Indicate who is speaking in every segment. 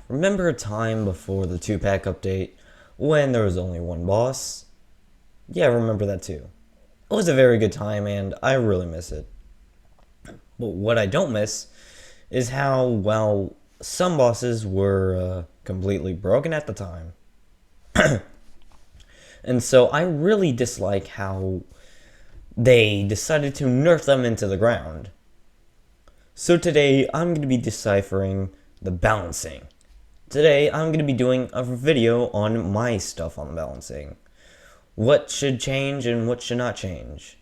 Speaker 1: Remember a time before the 2-pack update when there was only one boss? Yeah, I remember that too. It was a very good time and I really miss it. But what I don't miss is how, well, some bosses were completely broken at the time. And so I really dislike how they decided to nerf them into the ground. So today I'm going to be deciphering the balancing. Today I'm going to be doing a video on my stuff on the balancing. What should change and what should not change.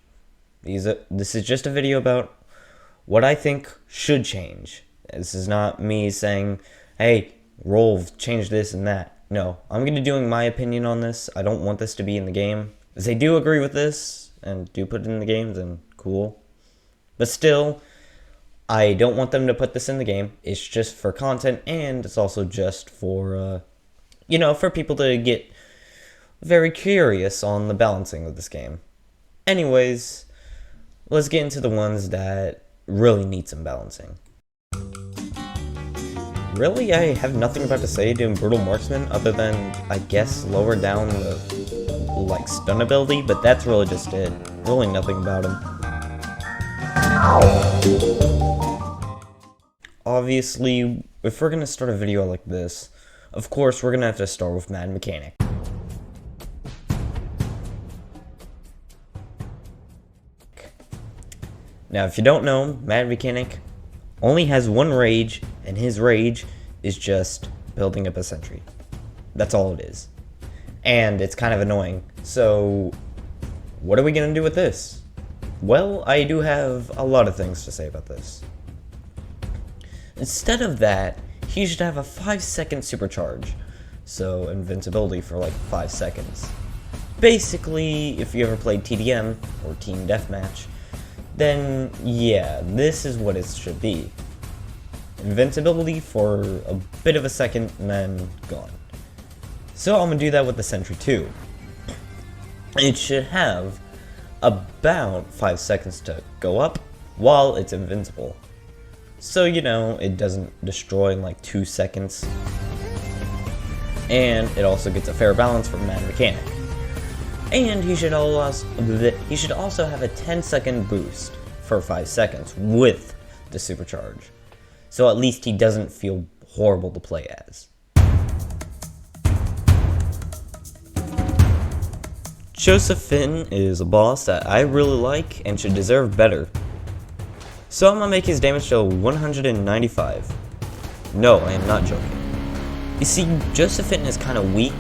Speaker 1: This is just a video about what I think should change. This is not me saying, hey, roll, change this and that. No, I'm going to be doing my opinion on this. I don't want this to be in the game. If they do agree with this and do put it in the game, then cool. But still, I don't want them to put this in the game. It's just for content, and it's also just for, for people to get very curious on the balancing of this game. Anyways, let's get into the ones that really need some balancing. Really, I have nothing about to say to Brutal Marksman other than, I guess, lower down the, stun ability, but that's really just it. Really nothing about him. Obviously, if we're gonna start a video like this, of course we're gonna have to start with Mad Mechanic. Now, if you don't know, Mad Mechanic only has one rage, and his rage is just building up a sentry. That's all it is. And it's kind of annoying. So, what are we gonna do with this? Well, I do have a lot of things to say about this. Instead of that, he should have a 5-second supercharge. So, invincibility for like 5 seconds. Basically, if you ever played TDM, or Team Deathmatch, then yeah, this is what it should be. Invincibility for a bit of a second and then gone. So I'm gonna do that with the Sentry too. It should have about 5 seconds to go up while it's invincible. So it doesn't destroy in like 2 seconds. And it also gets a fair balance from Mad Mechanic. And he should also have a 10-second boost for 5 seconds with the supercharge. So at least he doesn't feel horrible to play as. Fitten is a boss that I really like and should deserve better. So I'm gonna make his damage to 195. No, I am not joking. You see, Fitten is kind of weak.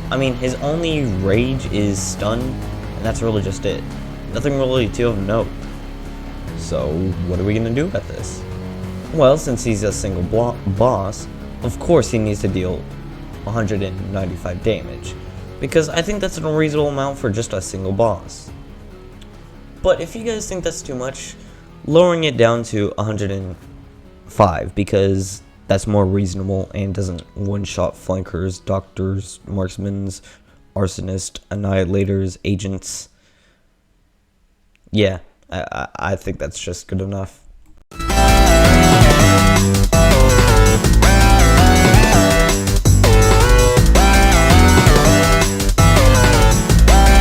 Speaker 1: I mean, his only rage is stun, and that's really just it. Nothing really to note. So, what are we gonna do about this? Well, since he's a single boss, of course he needs to deal 195 damage, because I think that's a reasonable amount for just a single boss. But if you guys think that's too much, lowering it down to 105, because that's more reasonable and doesn't one-shot flankers, doctors, marksmans, arsonists, annihilators, agents. Yeah, I think that's just good enough.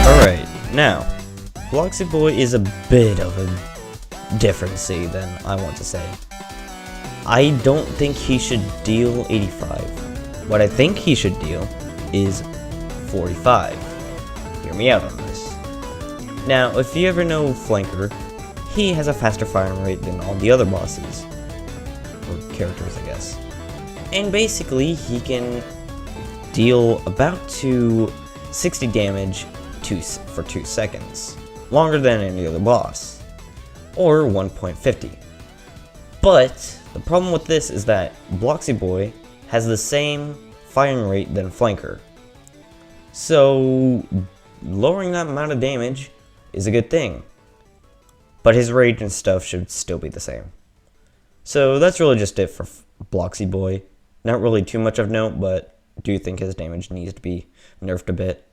Speaker 1: Alright, now, Bloxy Boy is a bit of a differency than I want to say. I don't think he should deal 85. What I think he should deal is 45. Hear me out on this. Now, if you ever know Flanker, he has a faster firing rate than all the other bosses. Or characters, I guess. And basically, he can deal about 60 damage for 2 seconds. Longer than any other boss. Or 1.50. But the problem with this is that Bloxy Boy has the same firing rate than Flanker. So, lowering that amount of damage is a good thing. But his rage and stuff should still be the same. So that's really just it for Bloxy Boy. Not really too much of note, but I do think his damage needs to be nerfed a bit.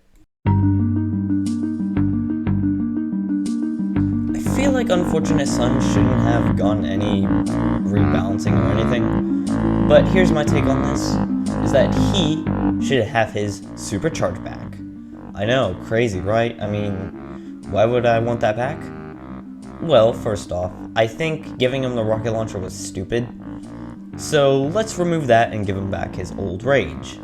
Speaker 1: I feel like Unfortunate Son shouldn't have gotten any rebalancing or anything, but here's my take on this, is that he should have his supercharge back. I know, crazy, right? I mean, why would I want that back? Well, first off, I think giving him the rocket launcher was stupid, so let's remove that and give him back his old rage.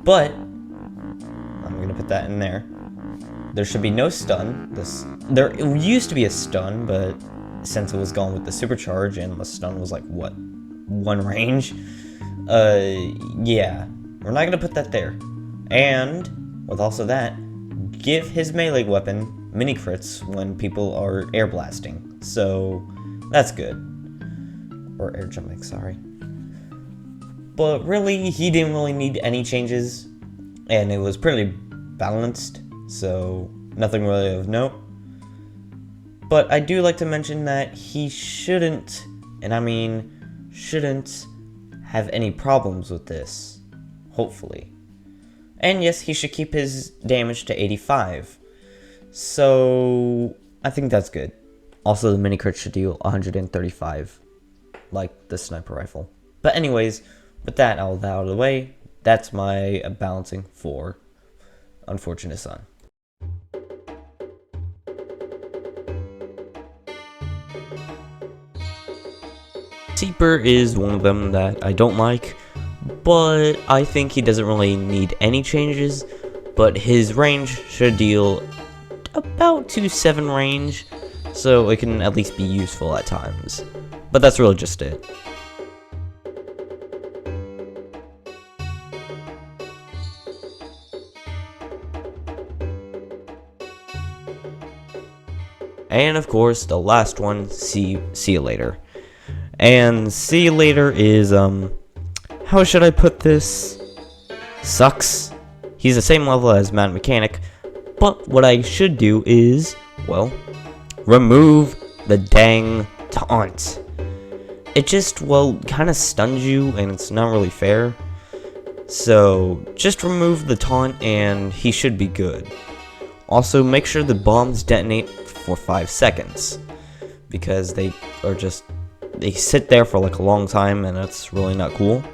Speaker 1: But I'm gonna put that in there. There should be no stun. There used to be a stun, but since it was gone with the supercharge and the stun was like, what, 1 range? Yeah, we're not gonna put that there. And with also that, give his melee weapon mini crits when people are air blasting. So that's good. Or air jumping, sorry. But really, he didn't really need any changes, and it was pretty balanced, so nothing really of note. But I do like to mention that he shouldn't, and I mean shouldn't, have any problems with this, hopefully. And yes, he should keep his damage to 85. So I think that's good. Also, the mini crit should deal 135, like the sniper rifle. But anyways, with that all out of the way, that's my balancing for Unfortunate Son. Seeper is one of them that I don't like, but I think he doesn't really need any changes, but his range should deal about 2-7 range, so it can at least be useful at times. But that's really just it. And of course, the last one, Seehilator. And Seehilator is, how should I put this? Sucks. He's the same level as Mad Mechanic, but what I should do is, well, remove the dang taunt. It just, well, kind of stuns you, and it's not really fair. So, just remove the taunt, and he should be good. Also, make sure the bombs detonate for 5 seconds, because they sit there for like a long time, and that's really not cool.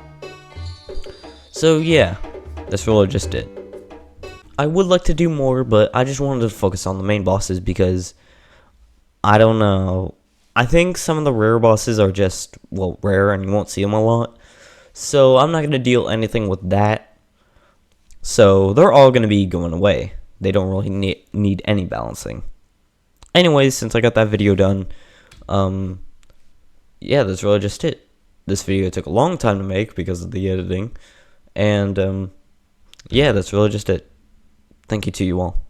Speaker 1: So yeah, that's really just it. I would like to do more, but I just wanted to focus on the main bosses because, I don't know, I think some of the rare bosses are just, well, rare and you won't see them a lot. So I'm not going to deal anything with that. So they're all going to be going away. They don't really need any balancing. Anyways, since I got that video done, yeah, that's really just it. This video took a long time to make because of the editing. And, yeah, that's really just it. Thank you to you all.